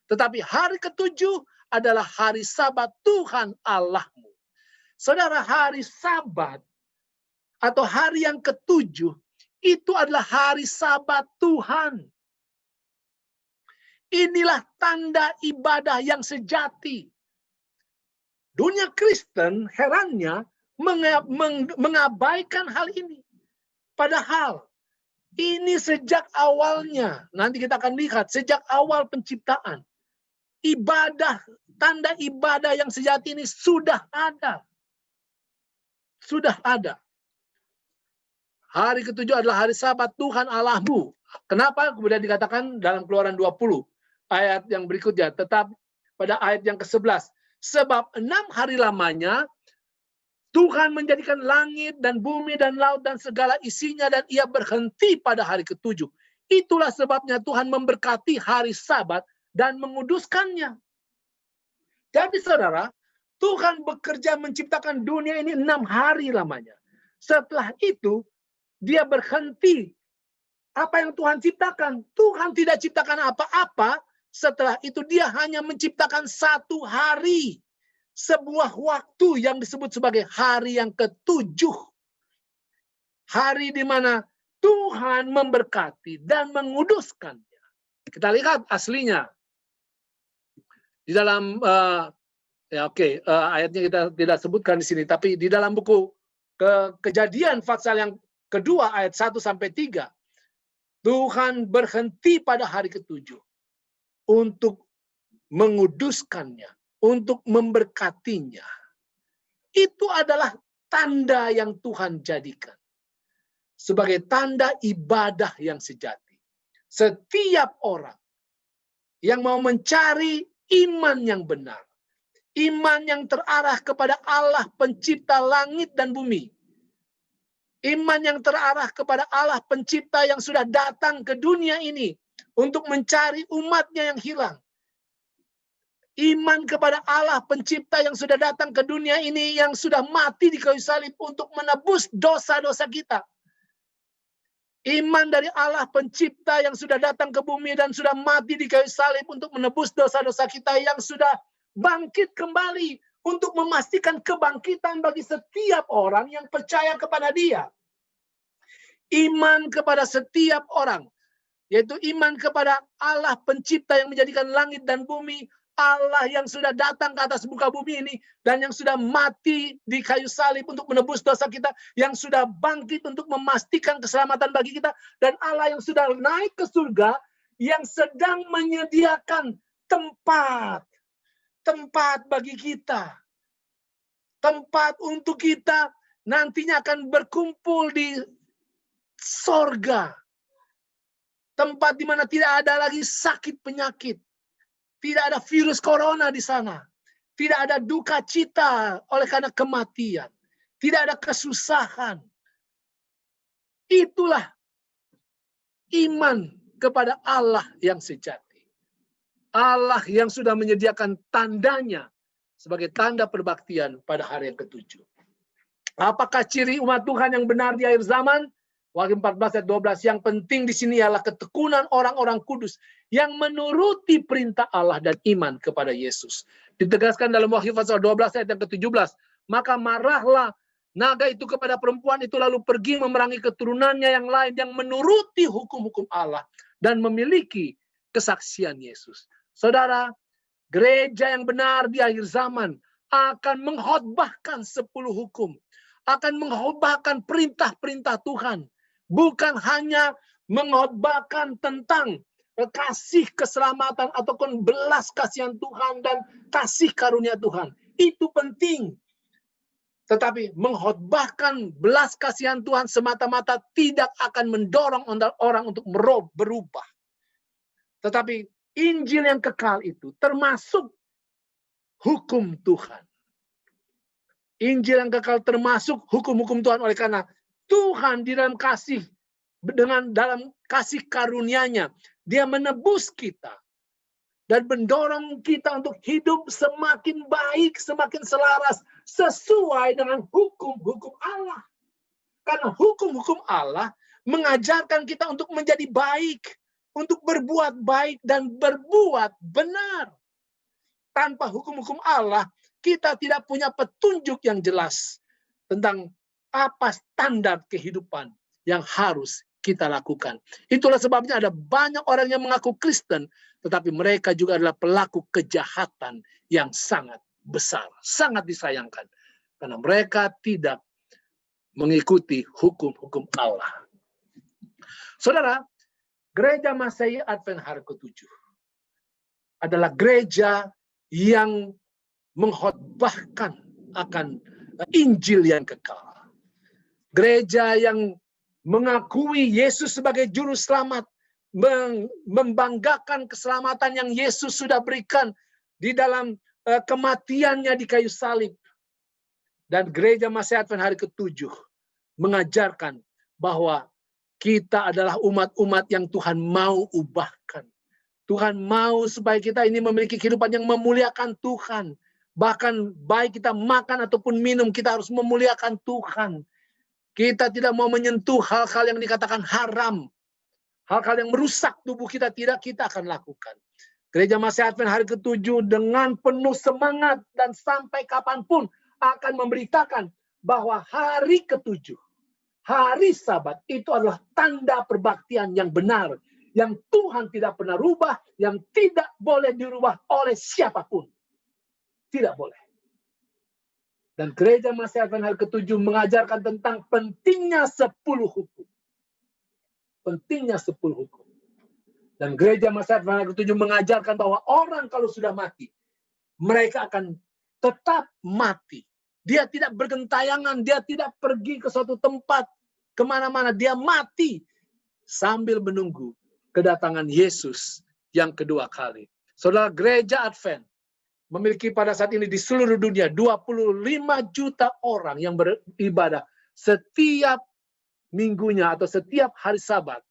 Tetapi hari ketujuh adalah hari Sabat Tuhan Allahmu. Saudara, hari Sabat atau hari yang ketujuh itu adalah hari Sabat Tuhan. Inilah tanda ibadah yang sejati. Dunia Kristen herannya mengabaikan hal ini. Padahal ini sejak awalnya, nanti kita akan lihat, sejak awal penciptaan, tanda ibadah yang sejati ini sudah ada. Sudah ada. Hari ketujuh adalah hari Sabat Tuhan Allahmu. Kenapa kemudian dikatakan dalam Keluaran 20 ayat yang berikutnya, tetap pada ayat yang ke-11. Sebab 6 hari lamanya Tuhan menjadikan langit dan bumi dan laut dan segala isinya, dan ia berhenti pada hari ketujuh. Itulah sebabnya Tuhan memberkati hari Sabat dan menguduskannya. Jadi saudara, Tuhan bekerja menciptakan dunia ini 6 hari lamanya. Setelah itu, dia berhenti. Apa yang Tuhan ciptakan? Tuhan tidak ciptakan apa-apa. Setelah itu dia hanya menciptakan 1 hari. Sebuah waktu yang disebut sebagai hari yang ke-7. Hari di mana Tuhan memberkati dan menguduskannya. Kita lihat aslinya. Di dalam, ayatnya kita tidak sebutkan di sini. Tapi di dalam buku Kejadian pasal yang kedua ayat 1-3. Tuhan berhenti pada hari ke-7 untuk menguduskannya, untuk memberkatinya. Itu adalah tanda yang Tuhan jadikan sebagai tanda ibadah yang sejati. Setiap orang yang mau mencari iman yang benar, iman yang terarah kepada Allah pencipta langit dan bumi, iman yang terarah kepada Allah pencipta yang sudah datang ke dunia ini untuk mencari umatnya yang hilang. Iman kepada Allah pencipta yang sudah datang ke dunia ini, yang sudah mati di kayu salib untuk menebus dosa-dosa kita. Iman dari Allah pencipta yang sudah datang ke bumi dan sudah mati di kayu salib untuk menebus dosa-dosa kita, yang sudah bangkit kembali untuk memastikan kebangkitan bagi setiap orang yang percaya kepada Dia. Iman kepada setiap orang, yaitu iman kepada Allah pencipta yang menjadikan langit dan bumi, Allah yang sudah datang ke atas muka bumi ini, dan yang sudah mati di kayu salib untuk menebus dosa kita, yang sudah bangkit untuk memastikan keselamatan bagi kita, dan Allah yang sudah naik ke surga, yang sedang menyediakan tempat bagi kita. Tempat untuk kita nantinya akan berkumpul di sorga. Tempat di mana tidak ada lagi sakit penyakit. Tidak ada virus corona di sana. Tidak ada duka cita oleh karena kematian. Tidak ada kesusahan. Itulah iman kepada Allah yang sejati. Allah yang sudah menyediakan tandanya sebagai tanda perbaktian pada hari yang ke-7. Apakah ciri umat Tuhan yang benar di akhir zaman? Wahyu 14 ayat 12. Yang penting di sini adalah ketekunan orang-orang kudus yang menuruti perintah Allah dan iman kepada Yesus. Ditegaskan dalam Wahyu pasal 12 ayat yang ke-17. Maka marahlah naga itu kepada perempuan itu, lalu pergi memerangi keturunannya yang lain yang menuruti hukum-hukum Allah dan memiliki kesaksian Yesus. Saudara, gereja yang benar di akhir zaman akan mengkhotbahkan 10 hukum. Akan mengkhotbahkan perintah-perintah Tuhan. Bukan hanya mengkhotbahkan tentang kasih keselamatan ataupun belas kasihan Tuhan dan kasih karunia Tuhan. Itu penting. Tetapi mengkhotbahkan belas kasihan Tuhan semata-mata tidak akan mendorong orang untuk berubah. Tetapi Injil yang kekal itu termasuk hukum Tuhan. Injil yang kekal termasuk hukum-hukum Tuhan, oleh karena Tuhan di dalam kasih, dalam kasih karunia-Nya, Dia menebus kita dan mendorong kita untuk hidup semakin baik, semakin selaras sesuai dengan hukum-hukum Allah. Karena hukum-hukum Allah mengajarkan kita untuk menjadi baik, untuk berbuat baik dan berbuat benar. Tanpa hukum-hukum Allah, kita tidak punya petunjuk yang jelas tentang apa standar kehidupan yang harus kita lakukan. Itulah sebabnya ada banyak orang yang mengaku Kristen, tetapi mereka juga adalah pelaku kejahatan yang sangat besar. Sangat disayangkan. Karena mereka tidak mengikuti hukum-hukum Allah. Saudara, Gereja Masehi Advent hari ke-7 adalah gereja yang mengkhotbahkan akan Injil yang kekal. Gereja yang mengakui Yesus sebagai juru selamat, membanggakan keselamatan yang Yesus sudah berikan di dalam kematiannya di kayu salib. Dan gereja Mahasiswa Advent hari ke-7 mengajarkan bahwa kita adalah umat-umat yang Tuhan mau ubahkan. Tuhan mau supaya kita ini memiliki kehidupan yang memuliakan Tuhan. Bahkan baik kita makan ataupun minum, kita harus memuliakan Tuhan. Kita tidak mau menyentuh hal-hal yang dikatakan haram. Hal-hal yang merusak tubuh kita, tidak kita akan lakukan. Gereja Mahasiswa Advent hari ke-7 dengan penuh semangat dan sampai kapanpun akan memberitakan bahwa hari ke-7, hari Sabat, itu adalah tanda perbaktian yang benar, yang Tuhan tidak pernah rubah, yang tidak boleh dirubah oleh siapapun. Tidak boleh. Dan gereja Mahasiswa Advent hari ke-7 mengajarkan tentang pentingnya 10 hukum. Pentingnya 10 hukum. Dan gereja Mahasiswa Advent hari ke-7 mengajarkan bahwa orang kalau sudah mati, mereka akan tetap mati. Dia tidak bergentayangan, dia tidak pergi ke suatu tempat, kemana-mana. Dia mati sambil menunggu kedatangan Yesus yang kedua kali. Saudara, gereja Advent memiliki pada saat ini di seluruh dunia 25 juta orang yang beribadah setiap minggunya atau setiap hari Sabat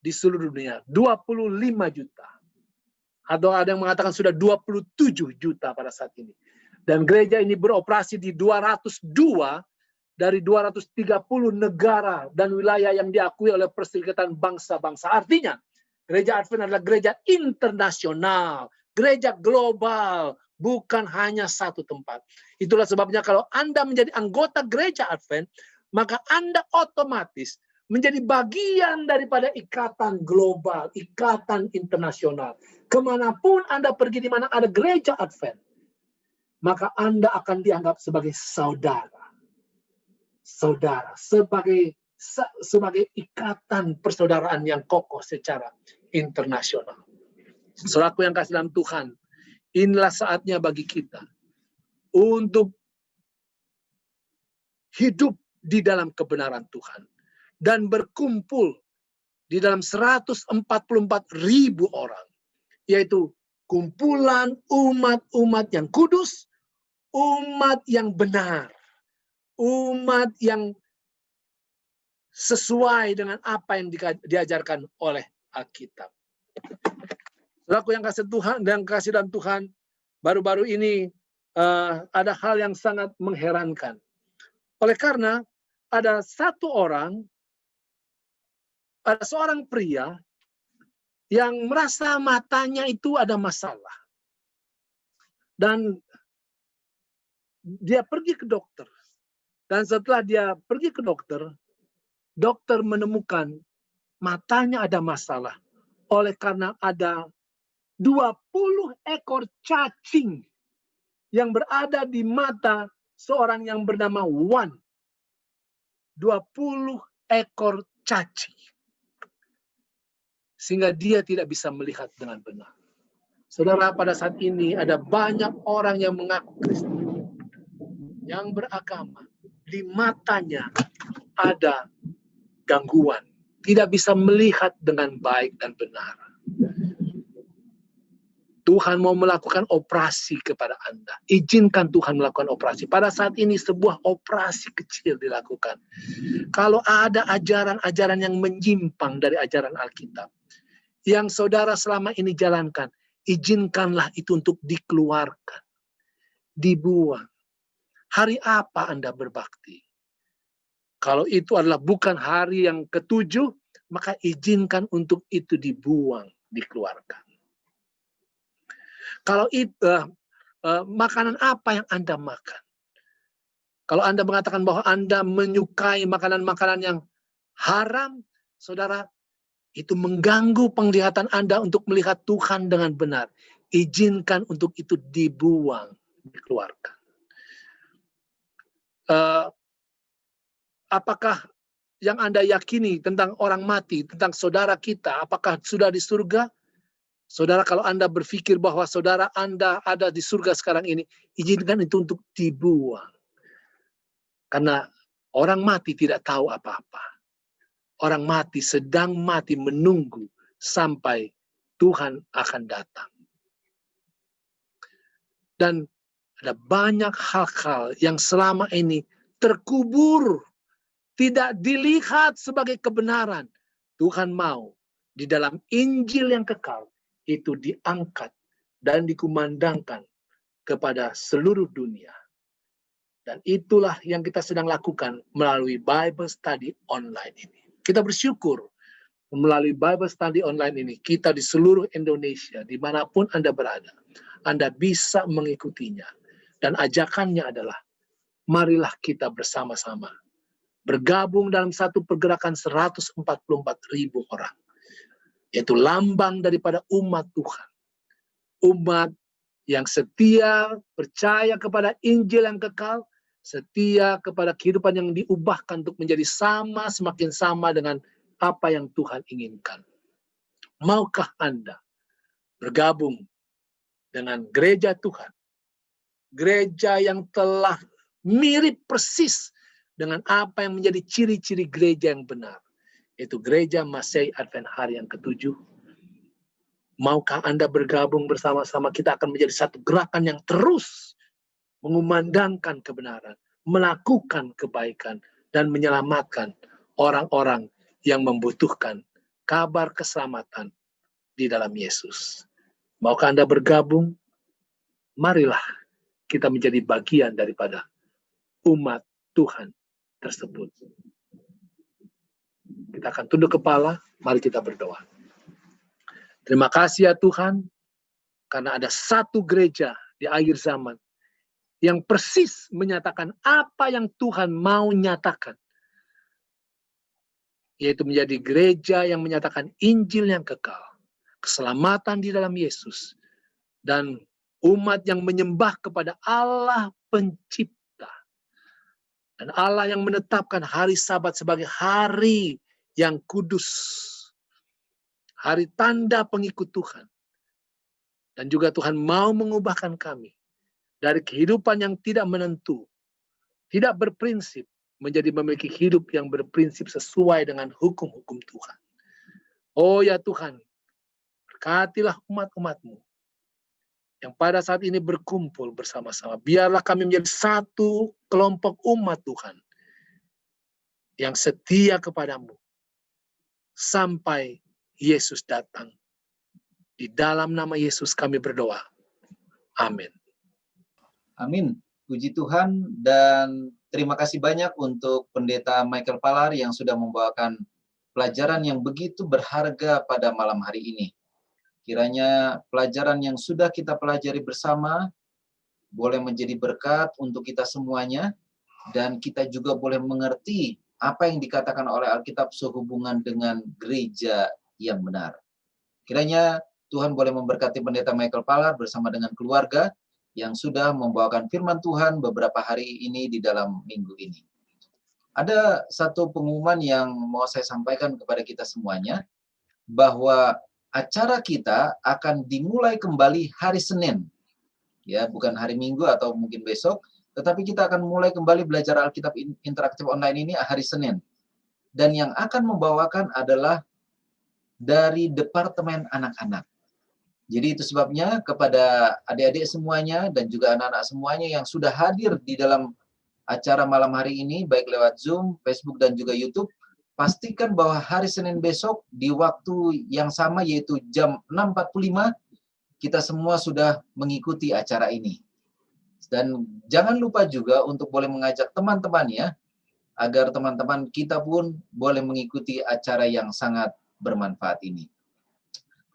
di seluruh dunia. 25 juta. Atau ada yang mengatakan sudah 27 juta pada saat ini. Dan gereja ini beroperasi di 202 dari 230 negara dan wilayah yang diakui oleh Perserikatan Bangsa-Bangsa. Artinya, gereja Advent adalah gereja internasional, gereja global, bukan hanya satu tempat. Itulah sebabnya kalau Anda menjadi anggota gereja Advent, maka Anda otomatis menjadi bagian daripada ikatan global, ikatan internasional. Kemanapun Anda pergi, di mana ada gereja Advent, maka Anda akan dianggap sebagai saudara. Saudara, sebagai ikatan persaudaraan yang kokoh secara internasional. Saudaraku yang kasih dalam Tuhan, inilah saatnya bagi kita untuk hidup di dalam kebenaran Tuhan dan berkumpul di dalam 144.000 orang, yaitu kumpulan umat-umat yang kudus, umat yang benar, umat yang sesuai dengan apa yang diajarkan oleh Alkitab. Saudaraku yang kasih Tuhan dan kasih dalam Tuhan, baru-baru ini ada hal yang sangat mengherankan. Oleh karena ada seorang pria yang merasa matanya itu ada masalah. Dan dia pergi ke dokter. Dan setelah dia pergi ke dokter, dokter menemukan matanya ada masalah. Oleh karena ada 20 ekor cacing yang berada di mata seorang yang bernama Wan. 20 ekor cacing. Sehingga dia tidak bisa melihat dengan benar. Saudara, pada saat ini ada banyak orang yang mengaku Kristen, yang beragama, di matanya ada gangguan, tidak bisa melihat dengan baik dan benar. Tuhan mau melakukan operasi kepada Anda. Izinkan Tuhan melakukan operasi. Pada saat ini sebuah operasi kecil dilakukan. Kalau ada ajaran-ajaran yang menyimpang dari ajaran Alkitab, yang saudara selama ini jalankan, izinkanlah itu untuk dikeluarkan, dibuang. Hari apa Anda berbakti? Kalau itu adalah bukan hari yang ke-7, maka izinkan untuk itu dibuang, dikeluarkan. Kalau itu makanan apa yang Anda makan? Kalau Anda mengatakan bahwa Anda menyukai makanan-makanan yang haram, saudara, itu mengganggu penglihatan Anda untuk melihat Tuhan dengan benar. Izinkan untuk itu dibuang, dikeluarkan. Apakah yang Anda yakini tentang orang mati, tentang saudara kita, apakah sudah di surga? Saudara, kalau Anda berpikir bahwa saudara Anda ada di surga sekarang ini, izinkan itu untuk dibuang. Karena orang mati tidak tahu apa-apa. orang mati sedang mati menunggu sampai Tuhan akan datang. Dan ada banyak hal-hal yang selama ini terkubur, tidak dilihat sebagai kebenaran. Tuhan mau di dalam Injil yang kekal itu diangkat dan dikumandangkan kepada seluruh dunia. Dan itulah yang kita sedang lakukan melalui Bible Study Online ini. Kita bersyukur melalui Bible Study Online ini, kita di seluruh Indonesia, dimanapun Anda berada, Anda bisa mengikutinya. Dan ajakannya adalah, marilah kita bersama-sama bergabung dalam satu pergerakan 144.000 orang. Yaitu lambang daripada umat Tuhan. Umat yang setia, percaya kepada Injil yang kekal, setia kepada kehidupan yang diubahkan untuk menjadi sama, semakin sama dengan apa yang Tuhan inginkan. Maukah Anda bergabung dengan gereja Tuhan? Gereja yang telah mirip persis dengan apa yang menjadi ciri-ciri gereja yang benar. Yaitu gereja Masehi Advent hari yang ke-7. Maukah Anda bergabung bersama-sama? Kita akan menjadi satu gerakan yang terus mengumandangkan kebenaran, melakukan kebaikan, dan menyelamatkan orang-orang yang membutuhkan kabar keselamatan di dalam Yesus. Maukah Anda bergabung? Marilah kita menjadi bagian daripada umat Tuhan tersebut. Kita akan tunduk kepala, mari kita berdoa. Terima kasih ya Tuhan, karena ada satu gereja di akhir zaman yang persis menyatakan apa yang Tuhan mau nyatakan. Yaitu menjadi gereja yang menyatakan Injil yang kekal, keselamatan di dalam Yesus, dan umat yang menyembah kepada Allah pencipta. Dan Allah yang menetapkan hari Sabat sebagai hari yang kudus. Hari tanda pengikut Tuhan. Dan juga Tuhan mau mengubahkan kami dari kehidupan yang tidak menentu, tidak berprinsip, menjadi memiliki hidup yang berprinsip sesuai dengan hukum-hukum Tuhan. Oh ya Tuhan, berkatilah umat-umat-Mu yang pada saat ini berkumpul bersama-sama. Biarlah kami menjadi satu kelompok umat Tuhan yang setia kepadamu sampai Yesus datang. Di dalam nama Yesus kami berdoa. Amin. Amin. Puji Tuhan dan terima kasih banyak untuk Pendeta Michael Palar yang sudah membawakan pelajaran yang begitu berharga pada malam hari ini. Kiranya pelajaran yang sudah kita pelajari bersama boleh menjadi berkat untuk kita semuanya, dan kita juga boleh mengerti apa yang dikatakan oleh Alkitab sehubungan dengan gereja yang benar. Kiranya Tuhan boleh memberkati Pendeta Michael Palar bersama dengan keluarga yang sudah membawakan firman Tuhan beberapa hari ini di dalam minggu ini. Ada satu pengumuman yang mau saya sampaikan kepada kita semuanya, bahwa acara kita akan dimulai kembali hari Senin. Ya, bukan hari Minggu atau mungkin besok, tetapi kita akan mulai kembali belajar Alkitab interaktif online ini hari Senin. Dan yang akan membawakan adalah dari Departemen Anak-anak. Jadi itu sebabnya kepada adik-adik semuanya dan juga anak-anak semuanya yang sudah hadir di dalam acara malam hari ini, baik lewat Zoom, Facebook, dan juga YouTube, pastikan bahwa hari Senin besok di waktu yang sama yaitu jam 6.45 kita semua sudah mengikuti acara ini. Dan jangan lupa juga untuk boleh mengajak teman-temannya agar teman-teman kita pun boleh mengikuti acara yang sangat bermanfaat ini.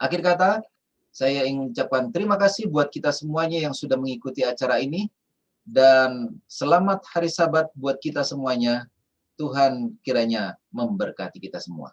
Akhir kata, saya ingin ucapkan terima kasih buat kita semuanya yang sudah mengikuti acara ini, dan selamat hari Sabat buat kita semuanya. Tuhan kiranya memberkati kita semua.